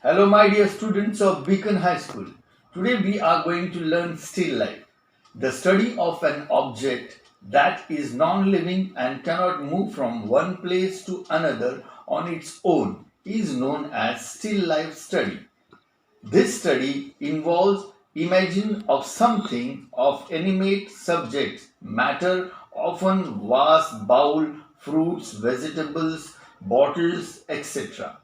Hello, my dear students of Beacon High School. Today we are going to learn still life. The study of an object that is non living and cannot move from one place to another on its own is known as still life study. This study involves imaging of something of animate subjects, matter, often vase, bowl, fruits, vegetables, bottles, etc.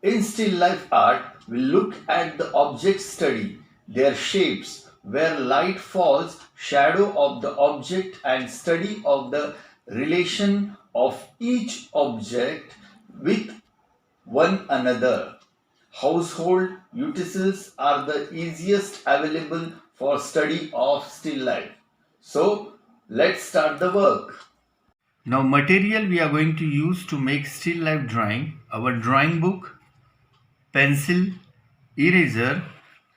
In still life art, we look at the objects study, their shapes, where light falls, shadow of the object, and study of the relation of each object with one another. Household utensils are the easiest available for study of still life. So, let's start the work. Now, material we are going to use to make still life drawing, our drawing book, pencil, eraser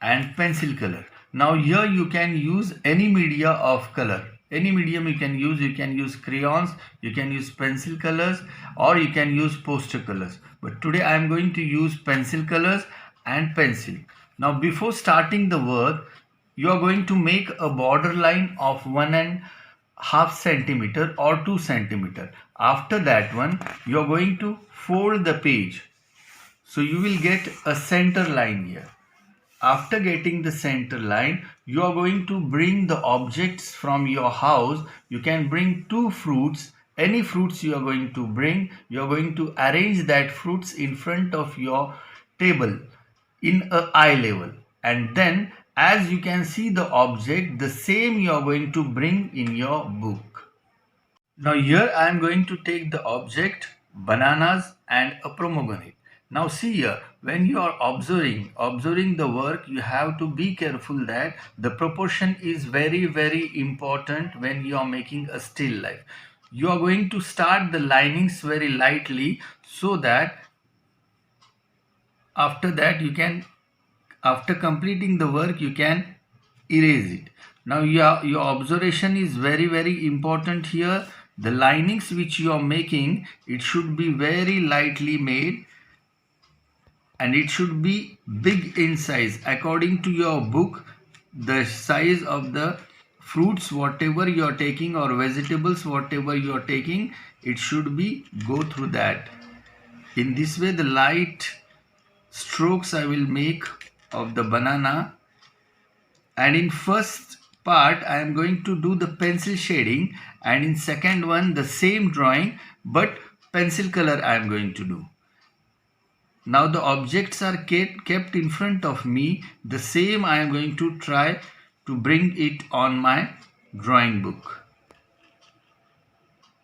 and pencil color. Now here you can use any media of color. Any medium you can use crayons, you can use pencil colors or you can use poster colors. But today I am going to use pencil colors and pencil. Now before starting the work, you are going to make a border line of 1.5 centimeter or 2 centimeter. After that one, you are going to fold the page. So you will get a center line here. After getting the center line, you are going to bring the objects from your house. You can bring two fruits. Any fruits you are going to bring, you are going to arrange that fruits in front of your table in a eye level. And then as you can see the object, the same you are going to bring in your book. Now here I am going to take the object bananas and a pomegranate. Now see here, when you are observing the work, you have to be careful that the proportion is very important when you are making a still life. You are going to start the linings very lightly so that after that you can, after completing the work, you can erase it. Now your observation is very important here. The linings which you are making, it should be very lightly made and it should be big in size according to your book. The size of the fruits whatever you are taking or vegetables whatever you are taking, it should be go through that. In this way the light strokes I will make of the banana, and in first part I am going to do the pencil shading, and in second one the same drawing but pencil color I am going to do. Now the objects are kept in front of me, the same I am going to try to bring it on my drawing book.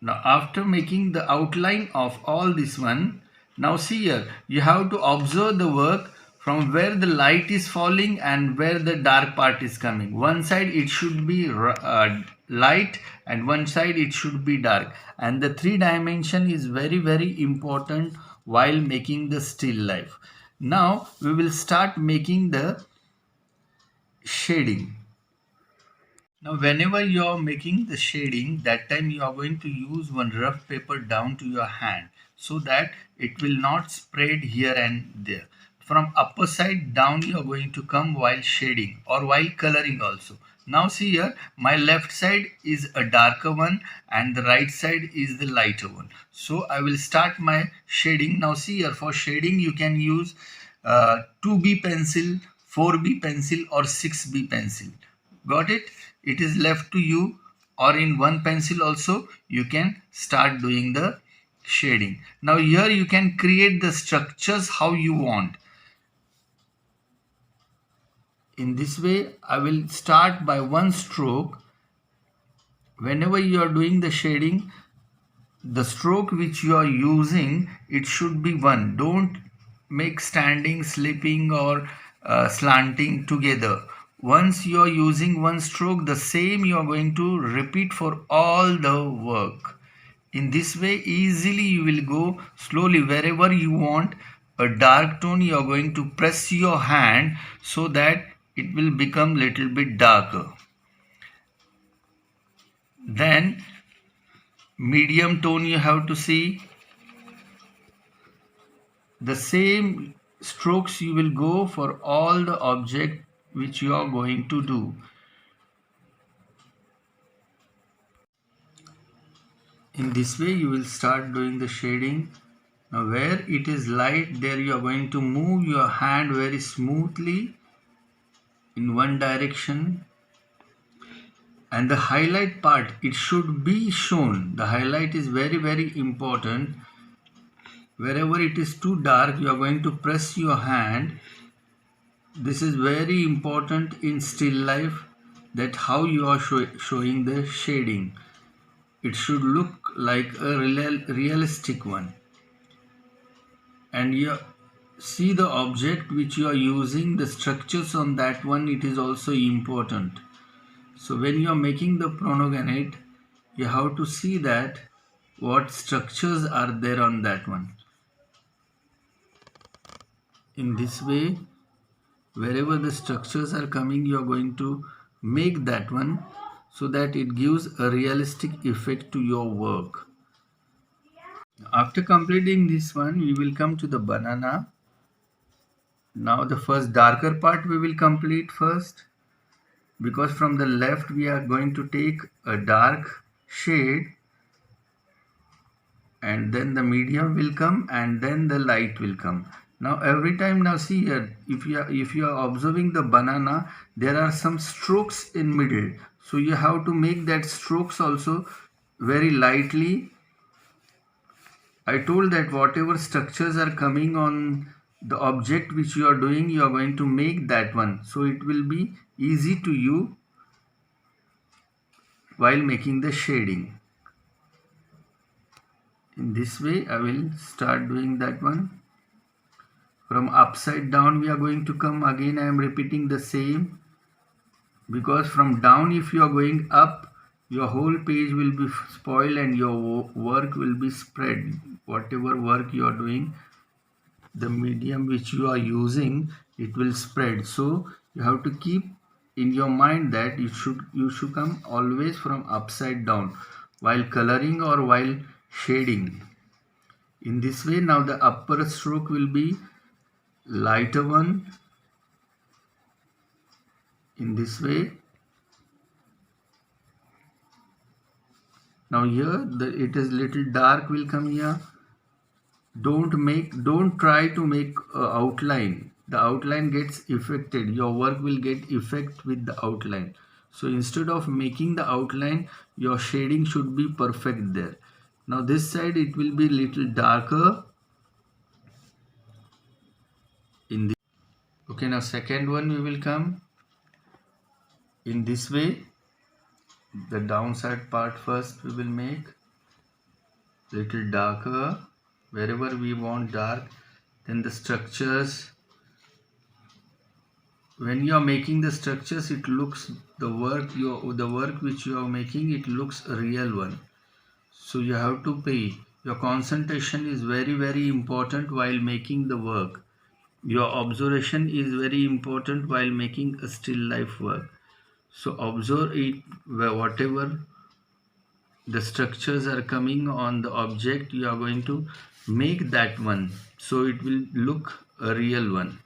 Now after making the outline of all this one, now see here, you have to observe the work from where the light is falling and where the dark part is coming. One side it should be light and one side it should be dark. And the three dimension is very important while making the still life. Now we will start making the shading. Now whenever you are making the shading, that time you are going to use one rough paper down to your hand so that it will not spread here and there. From upper side down you are going to come while shading or while coloring also. Now see here, my left side is a darker one and the right side is the lighter one. So I will start my shading. Now see here, for shading you can use 2B pencil, 4B pencil or 6B pencil. Got it? It is left to you, or in one pencil also you can start doing the shading. Now here you can create the structures how you want. In this way I will start by one stroke. Whenever you are doing the shading, the stroke which you are using, it should be one. Don't make standing, slipping or slanting together. Once you are using one stroke, the same you are going to repeat for all the work. In this way easily you will go slowly. Wherever you want a dark tone, you are going to press your hand so that it will become little bit darker. Then medium tone you have to see. The same strokes you will go for all the object which you are going to do. In this way you will start doing the shading. Now where it is light, there you are going to move your hand very smoothly in one direction, and the highlight part, it should be shown. The highlight is very important. Wherever it is too dark, you are going to press your hand. This is very important in still life, that how you are showing the shading. It should look like a realistic one. And you see the object which you are using, the structures on that one, it is also important. So when you are making the pronoganate, you have to see that what structures are there on that one. In this way, wherever the structures are coming, you are going to make that one so that it gives a realistic effect to your work. After completing this one, we will come to the banana. Now the first darker part we will complete first, because from the left we are going to take a dark shade, and then the medium will come, and then the light will come. Now every time, now see here, if you are observing the banana, there are some strokes in middle, so you have to make that strokes also very lightly. I told that whatever structures are coming on the object which you are doing, you are going to make that one, so it will be easy to you while making the shading. In this way I will start doing that one. From upside down we are going to come again. I am repeating the same, because from down, if you are going up, your whole page will be spoiled and your work will be spread. Whatever work you are doing, the medium which you are using, it will spread. So you have to keep in your mind that you should come always from upside down while coloring or while shading. In this way, now the upper stroke will be lighter one. In this way, now here it is little dark will come here. Don't try to make outline. The outline gets affected. Your work will get effect with the outline. So instead of making the outline, your shading should be perfect there. Now this side it will be little darker. In this, okay, now second one we will come in this way. The downside part first we will make little darker wherever we want dark. Then the structures, when you are making the structures, it looks the work which you are making, it looks a real one. So you have to pay. Your concentration is very important while making the work. Your observation is very important while making a still life work. So observe it, whatever the structures are coming on the object, you are going to make that one, so it will look a real one.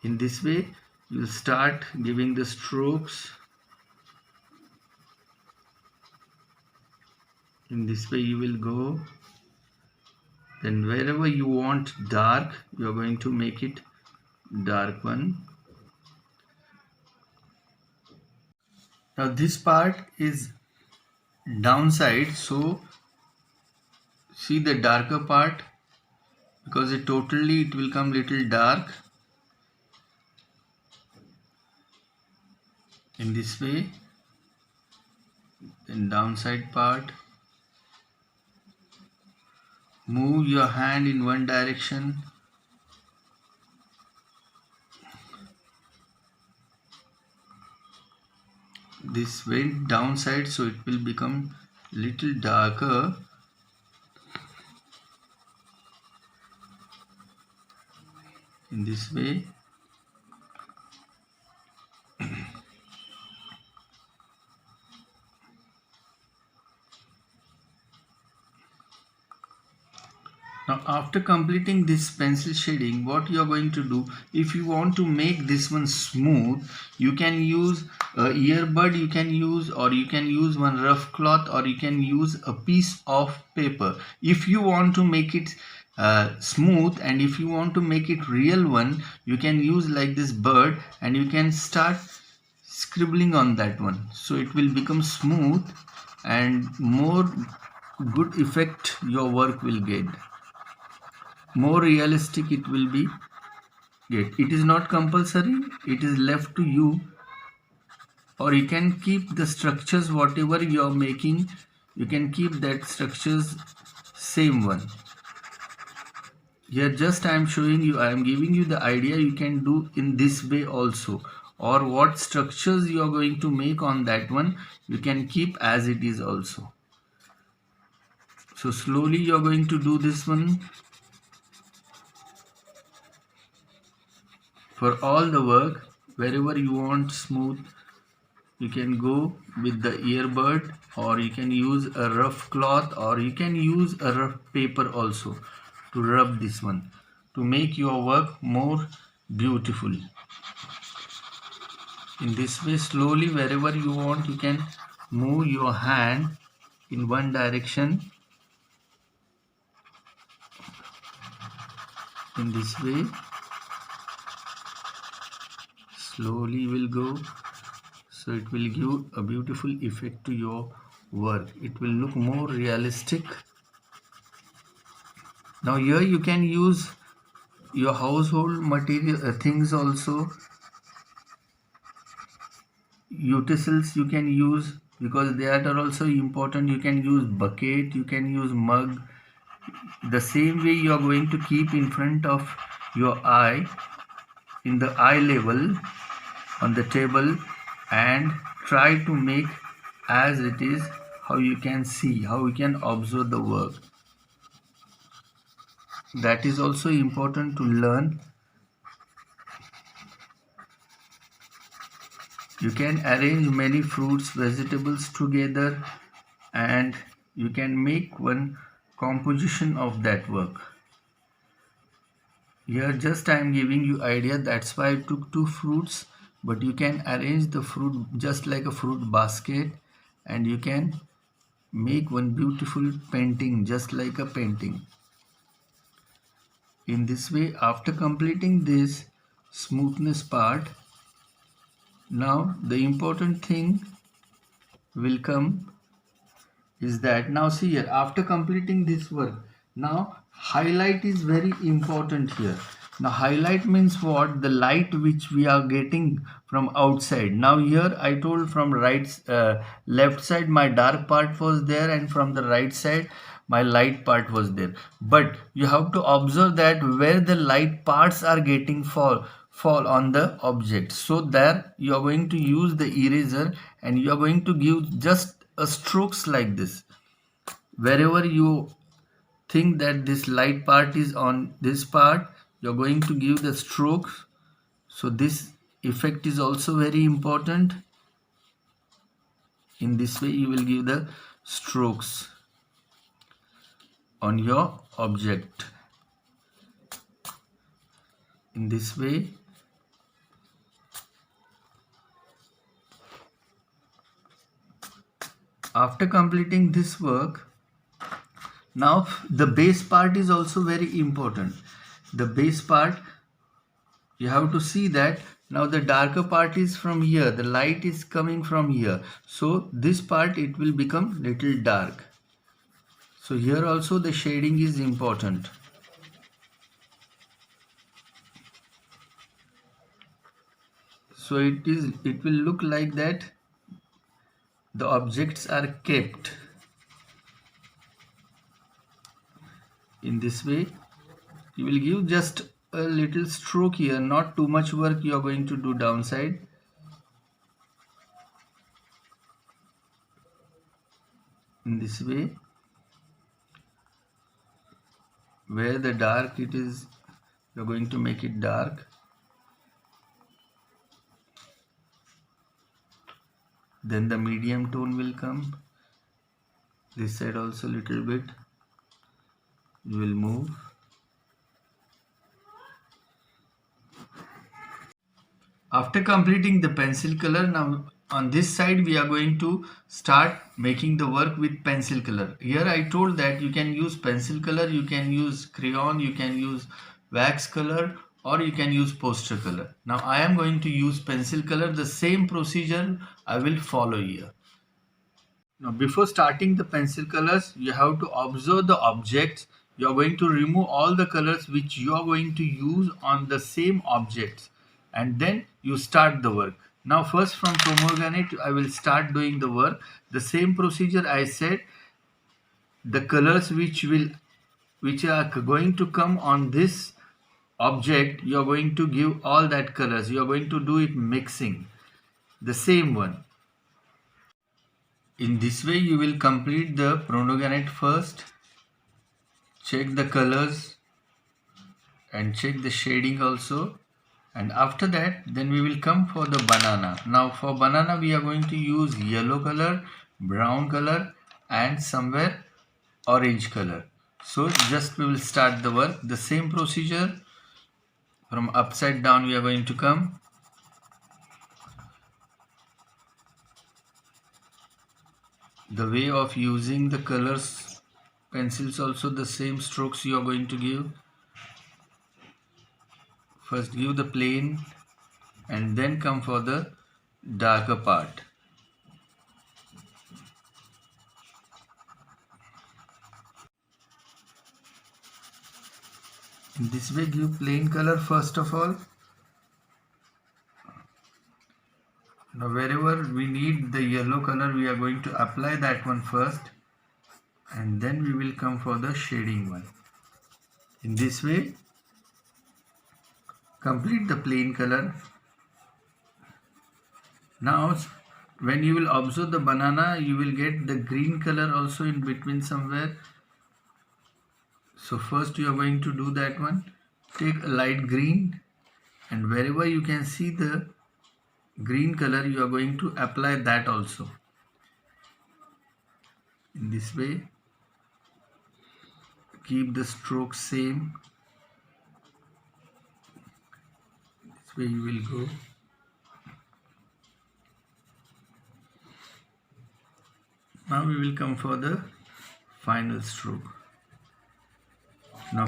In this way, you start giving the strokes. In this way you will go. Then wherever you want dark, you are going to make it dark one. Now this part is downside, so see the darker part, because it will come little dark. In this way, then downside part, move your hand in one direction. This went downside, so it will become little darker. In this way. Now after completing this pencil shading, what you are going to do, if you want to make this one smooth, you can use a earbud, you can use, or you can use one rough cloth, or you can use a piece of paper. If you want to make it smooth, and if you want to make it real one, you can use like this bird, and you can start scribbling on that one, so it will become smooth and more good effect your work will get, more realistic it will be get. It is not compulsory, it is left to you, or you can keep the structures whatever you are making, you can keep that structures same one. Here just I am showing you, I am giving you the idea you can do in this way also, or what structures you are going to make on that one you can keep as it is also. So slowly you are going to do this one for all the work. Wherever you want smooth, you can go with the earbud, or you can use a rough cloth, or you can use a rough paper also to rub this one to make your work more beautiful. In this way, slowly wherever you want, you can move your hand in one direction. In this way, slowly will go, so it will give a beautiful effect to your work. It will look more realistic. Now here you can use your household material things also, utensils you can use, because they are also important. You can use bucket, you can use mug. The same way you are going to keep in front of your eye, in the eye level on the table, and try to make as it is, how you can see, how you can observe the work. That is also important to learn. You can arrange many fruits, vegetables together, and you can make one composition of that work. Here just I am giving you idea, that's why I took two fruits, but you can arrange the fruit just like a fruit basket, and you can make one beautiful painting just like a painting. In this way, after completing this smoothness part, now the important thing will come is that, now see here, after completing this work, now highlight is very important here. Now highlight means what? The light which we are getting from outside. Now here I told from left side my dark part was there, and from the right side my light part was there. But you have to observe that where the light parts are getting fall on the object. So there you are going to use the eraser, and you are going to give just a strokes like this. Wherever you think that this light part is on this part, you're going to give the strokes. So this effect is also very important. In this way you will give the strokes on your object. In this way, after completing this work, now the base part is also very important. The base part, you have to see that now the darker part is from here, the light is coming from here, so this part it will become little dark. So here also the shading is important. So it will look like that the objects are kept. In this way you will give just a little stroke here, not too much work you are going to do downside. In this way, where the dark it is, you are going to make it dark. Then the medium tone will come. This side also little bit you will move. After completing the pencil color, now on this side we are going to start making the work with pencil color. Here I told that you can use pencil color, you can use crayon, you can use wax color, or you can use poster color. Now I am going to use pencil color. The same procedure I will follow here. Now before starting the pencil colors, you have to observe the objects. You are going to remove all the colors which you are going to use on the same objects, and then you start the work. Now first from pomegranate I will start doing the work. The same procedure I said, the colors which are going to come on this object, you are going to give all that colors. You are going to do it mixing, the same one. In this way you will complete the pomegranate first, check the colors and check the shading also, and after that then we will come for the banana. Now for banana we are going to use yellow color, brown color and somewhere orange color. So just we will start the work. The same procedure, from upside down we are going to come. The way of using the colors, pencils also the same strokes you are going to give. First give the plain and then come for the darker part. In this way give plain color first of all. Now wherever we need the yellow color we are going to apply that one first, and then we will come for the shading one. In this way complete the plain color. Now when you will observe the banana you will get the green color also in between somewhere. So first you are going to do that one. Take a light green, and wherever you can see the green color you are going to apply that also. In this way keep the stroke same. This way you will go. Now we will come for the final stroke. Now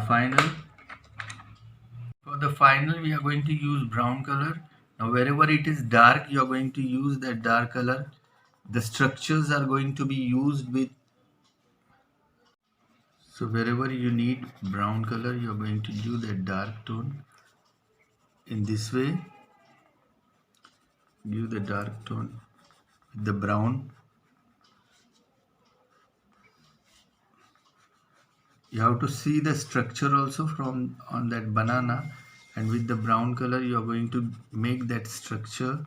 for the final we are going to use brown color. Now wherever it is dark you are going to use that dark color. The structures are going to be used with, so wherever you need brown color you are going to do that dark tone. In this way give the dark tone with the brown. You have to see the structure also from on that banana, and with the brown color you are going to make that structure.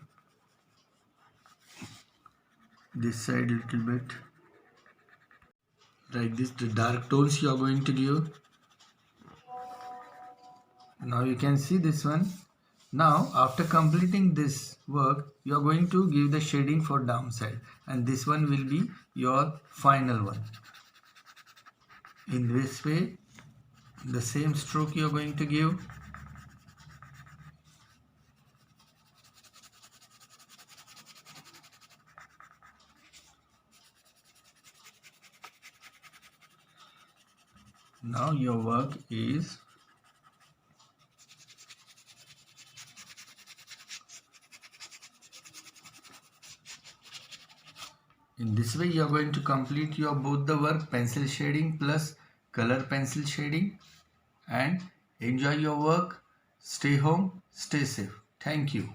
This side little bit like this, the dark tones you are going to give. Now you can see this one. Now after completing this work you are going to give the shading for downside, and this one will be your final one. In this way the same stroke you are going to give. Now your work is in this way you are going to complete your both the work, pencil shading plus color pencil shading, and enjoy your work. Stay home, stay safe. Thank you.